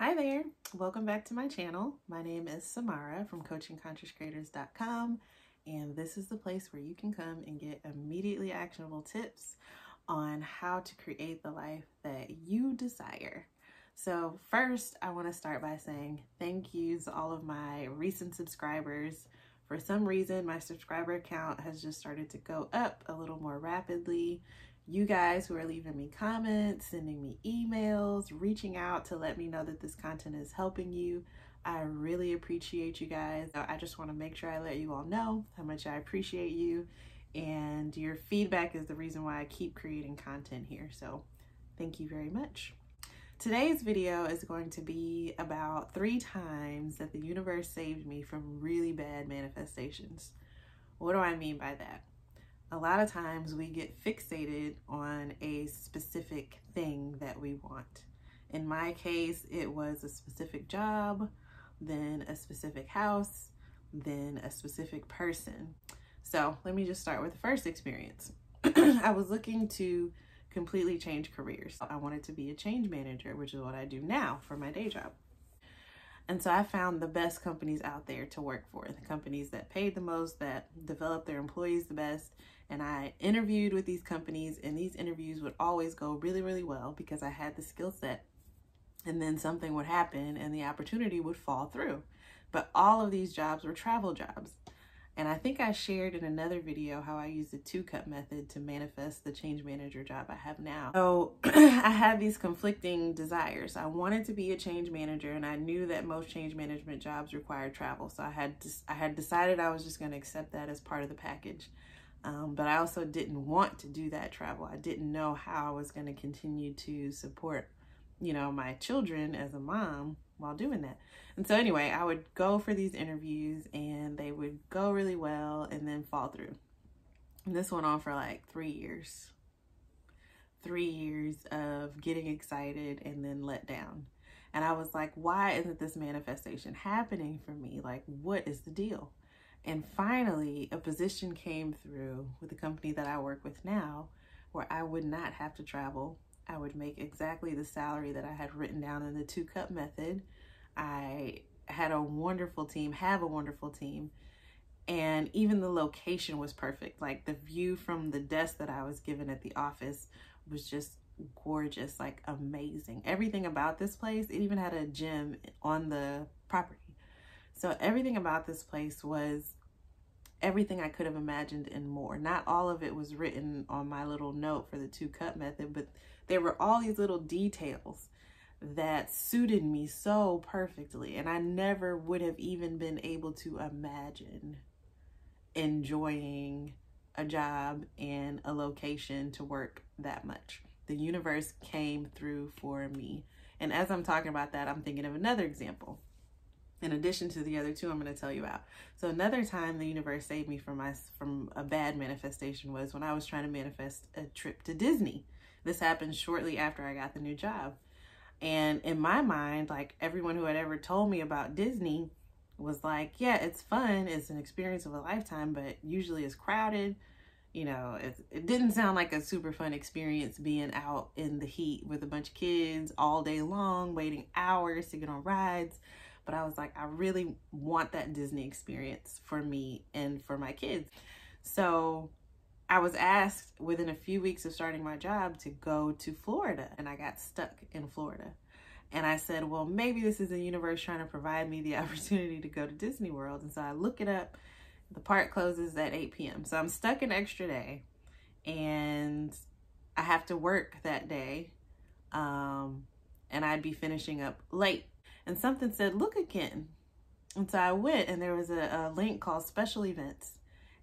Hi there, welcome back to my channel. My name is Samara from CoachingConsciousCreators.com, and this is the place where you can come and get immediately actionable tips on how to create the life that you desire. So first, I want to start by saying thank you to all of my recent subscribers. For some reason, my subscriber count has just started to go up a little more rapidly. You guys who are leaving me comments, sending me emails, reaching out to let me know that this content is helping you. I really appreciate you guys. I just want to make sure I let you all know how much I appreciate you, and your feedback is the reason why I keep creating content here. So thank you very much. Today's video is going to be about 3 times that the universe saved me from really bad manifestations. What do I mean by that? A lot of times we get fixated on a specific thing that we want. In my case, it was a specific job, then a specific house, then a specific person. So let me just start with the first experience. I was looking to completely change careers. I wanted to be a change manager, which is what I do now for my day job. And so I found the best companies out there to work for, the companies that paid the most, that developed their employees the best. And I interviewed with these companies, and these interviews would always go really, really well because I had the skill set. And then something would happen and the opportunity would fall through. But all of these jobs were travel jobs. And I think I shared in another video how I used the 2-cup method to manifest the change manager job I have now. So I had these conflicting desires. I wanted to be a change manager, and I knew that most change management jobs required travel. So I had decided I was just going to accept that as part of the package. But I also didn't want to do that travel. I didn't know how I was going to continue to support, my children as a mom while doing that. And so anyway, I would go for these interviews and they would go really well and then fall through. And this went on for like 3 years. 3 years of getting excited and then let down. And I was like, why isn't this manifestation happening for me? Like, what is the deal? And finally, a position came through with the company that I work with now where I would not have to travel. I would make exactly the salary that I had written down in the 2-cup method. I had a wonderful team, have a wonderful team. And even the location was perfect. Like the view from the desk that I was given at the office was just gorgeous, like amazing. Everything about this place, it even had a gym on the property. So everything about this place was everything I could have imagined and more. Not all of it was written on my little note for the 2-cup method, but there were all these little details that suited me so perfectly. And I never would have even been able to imagine enjoying a job and a location to work that much. The universe came through for me. And as I'm talking about that, I'm thinking of another example. In addition to the other 2 I'm going to tell you about. So another time the universe saved me from a bad manifestation was when I was trying to manifest a trip to Disney. This happened shortly after I got the new job. And in my mind, like everyone who had ever told me about Disney was like, yeah, it's fun. It's an experience of a lifetime, but usually it's crowded. It didn't sound like a super fun experience being out in the heat with a bunch of kids all day long, waiting hours to get on rides. But I was like, I really want that Disney experience for me and for my kids. So I was asked within a few weeks of starting my job to go to Florida, and I got stuck in Florida. And I said, well, maybe this is the universe trying to provide me the opportunity to go to Disney World. And so I look it up. The park closes at 8 p.m. So I'm stuck an extra day, and I have to work that day. And I'd be finishing up late. And something said, look again. And so I went, and there was a link called special events.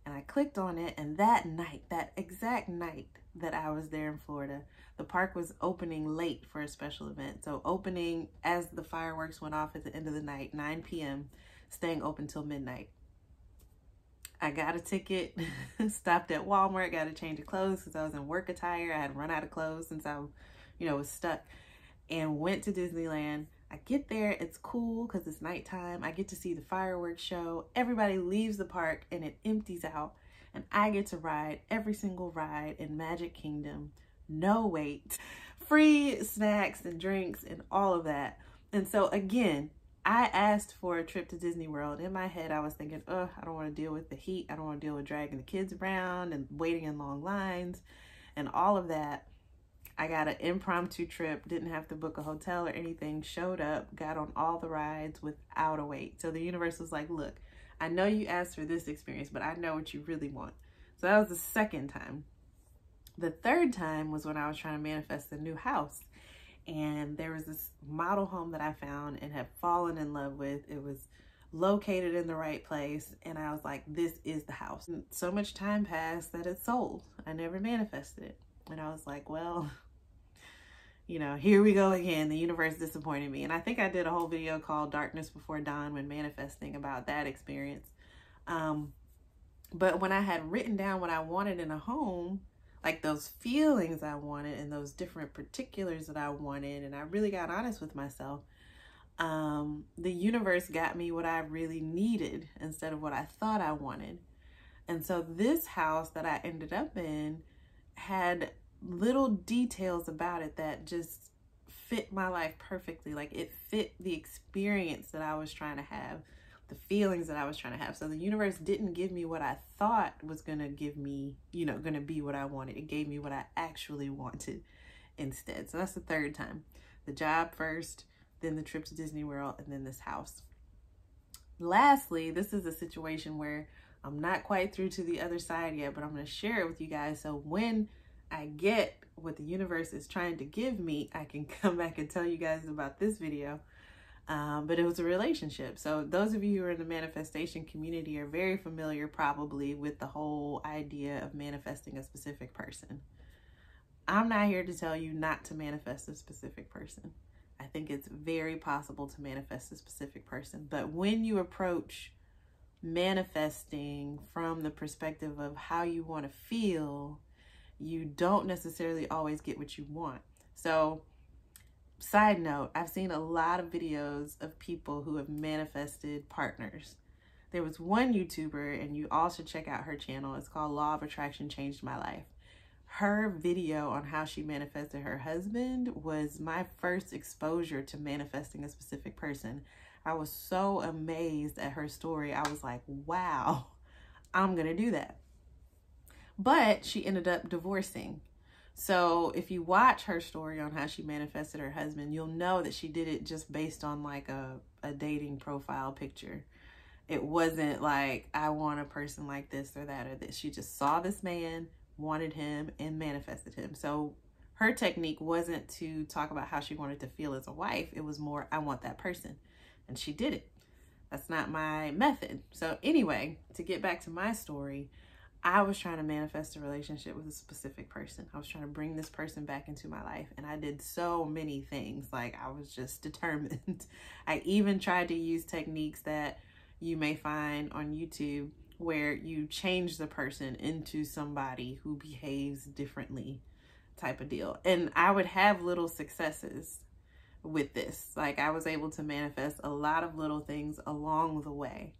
And I clicked on it, and that night, that exact night that I was there in Florida, the park was opening late for a special event. So opening as the fireworks went off at the end of the night, 9 p.m., staying open till midnight. I got a ticket, stopped at Walmart, got a change of clothes because I was in work attire. I had run out of clothes since I, was stuck, and went to Disneyland. I get there, it's cool because it's nighttime. I get to see the fireworks show. Everybody leaves the park and it empties out. And I get to ride every single ride in Magic Kingdom. No wait. Free snacks and drinks and all of that. And so again, I asked for a trip to Disney World. In my head, I was thinking, I don't want to deal with the heat. I don't want to deal with dragging the kids around and waiting in long lines and all of that. I got an impromptu trip, didn't have to book a hotel or anything, showed up, got on all the rides without a wait. So the universe was like, look, I know you asked for this experience, but I know what you really want. So that was the second time. The third time was when I was trying to manifest a new house. And there was this model home that I found and had fallen in love with. It was located in the right place. And I was like, this is the house. And so much time passed that it sold. I never manifested it. And I was like, well, you know, here we go again. The universe disappointed me. And I think I did a whole video called Darkness Before Dawn when manifesting about that experience. But when I had written down what I wanted in a home, like those feelings I wanted and those different particulars that I wanted, and I really got honest with myself, the universe got me what I really needed instead of what I thought I wanted. And so this house that I ended up in had little details about it that just fit my life perfectly. Like it fit the experience that I was trying to have, the feelings that I was trying to have. So the universe didn't give me what I thought was going to give me, you know, going to be what I wanted. It gave me what I actually wanted instead. So that's the third time. The job first, then the trip to Disney World, and then this house. Lastly, this is a situation where I'm not quite through to the other side yet, but I'm going to share it with you guys. So when I get what the universe is trying to give me, I can come back and tell you guys about this video. But it was a relationship. So those of you who are in the manifestation community are very familiar probably with the whole idea of manifesting a specific person. I'm not here to tell you not to manifest a specific person. I think it's very possible to manifest a specific person. But when you approach manifesting from the perspective of how you want to feel, you don't necessarily always get what you want. So side note, I've seen a lot of videos of people who have manifested partners. There was one YouTuber, and you all should check out her channel. It's called Law of Attraction Changed My Life. Her video on how she manifested her husband was my first exposure to manifesting a specific person. I was so amazed at her story. I was like, wow, I'm going to do that. But she ended up divorcing. So if you watch her story on how she manifested her husband, you'll know that she did it just based on like a dating profile picture. It wasn't like, I want a person like this or that or this. She just saw this man, wanted him, and manifested him. So her technique wasn't to talk about how she wanted to feel as a wife. It was more, I want that person. And she did it. That's not my method. So anyway, to get back to my story, I was trying to manifest a relationship with a specific person. I was trying to bring this person back into my life. And I did so many things. Like, I was just determined. I even tried to use techniques that you may find on YouTube where you change the person into somebody who behaves differently type of deal. And I would have little successes with this. Like, I was able to manifest a lot of little things along the way.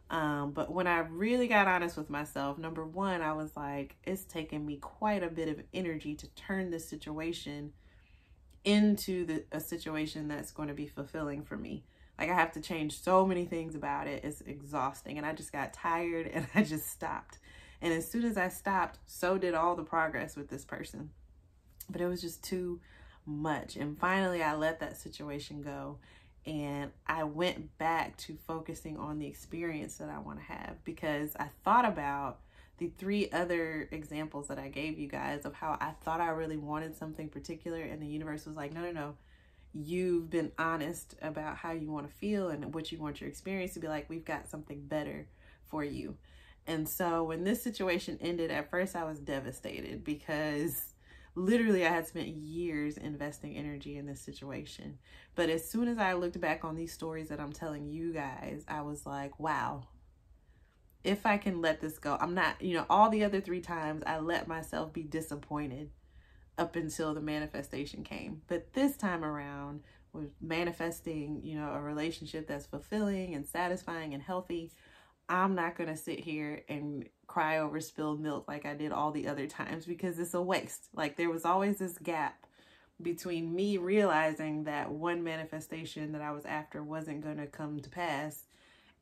But when I really got honest with myself, number one, I was like, it's taken me quite a bit of energy to turn this situation into a situation that's going to be fulfilling for me. Like, I have to change so many things about it. It's exhausting. And I just got tired and I just stopped. And as soon as I stopped, so did all the progress with this person. But it was just too much. And finally, I let that situation go. And I went back to focusing on the experience that I want to have, because I thought about the 3 other examples that I gave you guys of how I thought I really wanted something particular. And the universe was like, no. You've been honest about how you want to feel and what you want your experience to be like. We've got something better for you. And so when this situation ended, at first I was devastated because literally I had spent years investing energy in this situation. But as soon as I looked back on these stories that I'm telling you guys, I was like, wow, if I can let this go. I'm not, all the other 3 times I let myself be disappointed up until the manifestation came. But this time around, with manifesting, a relationship that's fulfilling and satisfying and healthy, I'm not going to sit here and cry over spilled milk like I did all the other times, because it's a waste. Like, there was always this gap between me realizing that one manifestation that I was after wasn't going to come to pass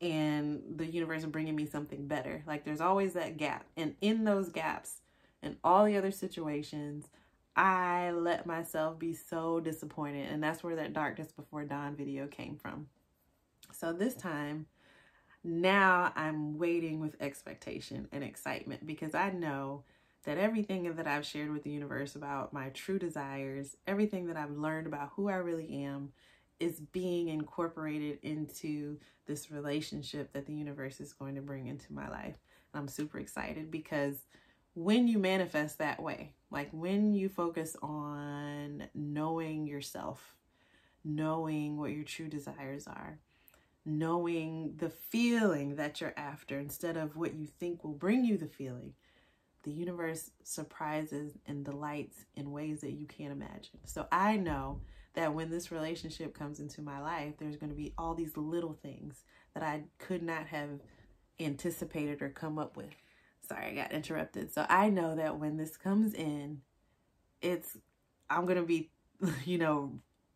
and the universe bringing me something better. Like, there's always that gap. And in those gaps and all the other situations, I let myself be so disappointed. And that's where that Darkness Before Dawn video came from. So this time, now I'm waiting with expectation and excitement, because I know that everything that I've shared with the universe about my true desires, everything that I've learned about who I really am, is being incorporated into this relationship that the universe is going to bring into my life. And I'm super excited, because when you manifest that way, like when you focus on knowing yourself, knowing what your true desires are, knowing the feeling that you're after instead of what you think will bring you the feeling, the universe surprises and delights in ways that you can't imagine. So I know that when this relationship comes into my life, there's going to be all these little things that I could not have anticipated or come up with. Sorry, I got interrupted. So I know that when this comes in, I'm going to be,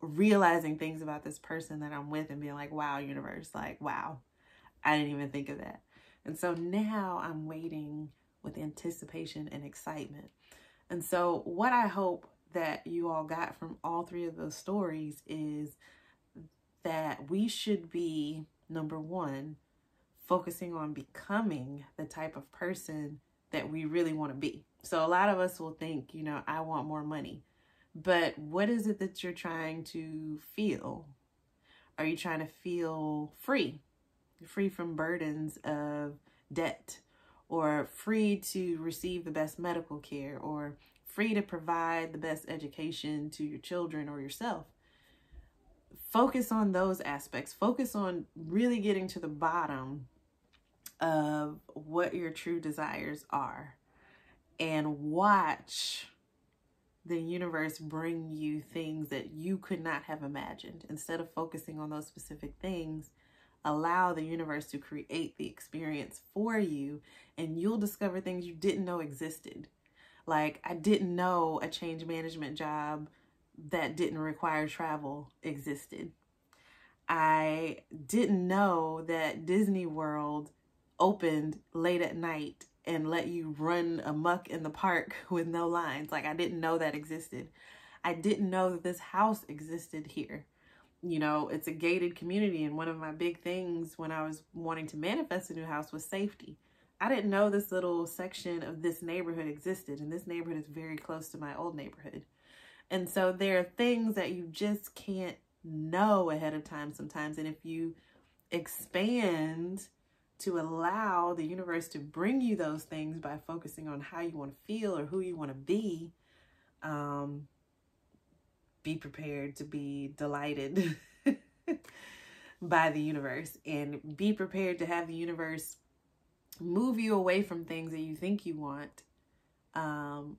realizing things about this person that I'm with and being like, wow, universe, like, wow, I didn't even think of that. And so now I'm waiting with anticipation and excitement. And so what I hope that you all got from all three of those stories is that we should be, number one, focusing on becoming the type of person that we really want to be. So a lot of us will think, I want more money. But what is it that you're trying to feel? Are you trying to feel free? Free from burdens of debt, or free to receive the best medical care, or free to provide the best education to your children or yourself? Focus on those aspects. Focus on really getting to the bottom of what your true desires are, and watch the universe bring you things that you could not have imagined. Instead of focusing on those specific things, allow the universe to create the experience for you, and you'll discover things you didn't know existed. Like, I didn't know a change management job that didn't require travel existed. I didn't know that Disney World opened late at night and let you run amok in the park with no lines. Like, I didn't know that existed. I didn't know that this house existed here. It's a gated community, and one of my big things when I was wanting to manifest a new house was safety. I didn't know this little section of this neighborhood existed, and this neighborhood is very close to my old neighborhood. And so there are things that you just can't know ahead of time sometimes, and if you expand to allow the universe to bring you those things by focusing on how you want to feel or who you want to be prepared to be delighted by the universe, and be prepared to have the universe move you away from things that you think you want. I'm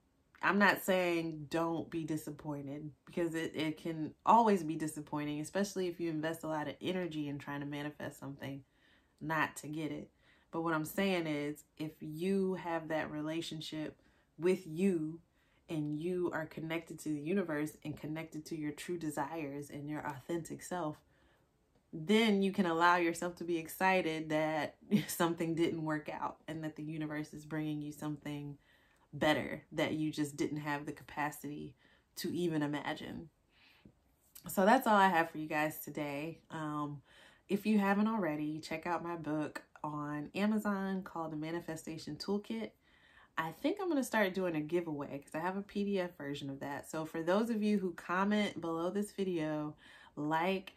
not saying don't be disappointed, because it can always be disappointing, especially if you invest a lot of energy in trying to manifest something not to get it. But what I'm saying is, if you have that relationship with you, and you are connected to the universe and connected to your true desires and your authentic self, then you can allow yourself to be excited that something didn't work out, and that the universe is bringing you something better that you just didn't have the capacity to even imagine. So that's all I have for you guys today. If you haven't already, check out my book on Amazon called The Manifestation Toolkit. I think I'm going to start doing a giveaway, because I have a PDF version of that. So for those of you who comment below this video, like,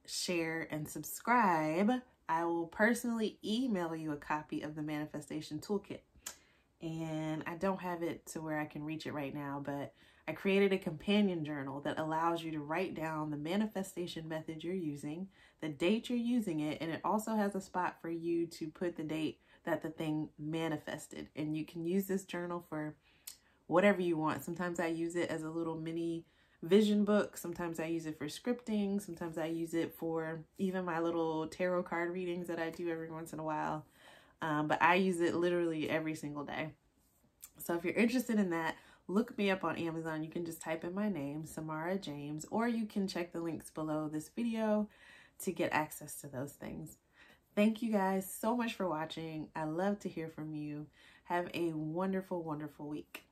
share, and subscribe, I will personally email you a copy of the Manifestation Toolkit. And I don't have it to where I can reach it right now, but I created a companion journal that allows you to write down the manifestation method you're using, the date you're using it, and it also has a spot for you to put the date that the thing manifested. And you can use this journal for whatever you want. Sometimes I use it as a little mini vision book. Sometimes I use it for scripting. Sometimes I use it for even my little tarot card readings that I do every once in a while. But I use it literally every single day. So if you're interested in that, look me up on Amazon. You can just type in my name, Samara James, or you can check the links below this video to get access to those things. Thank you guys so much for watching. I love to hear from you. Have a wonderful, wonderful week.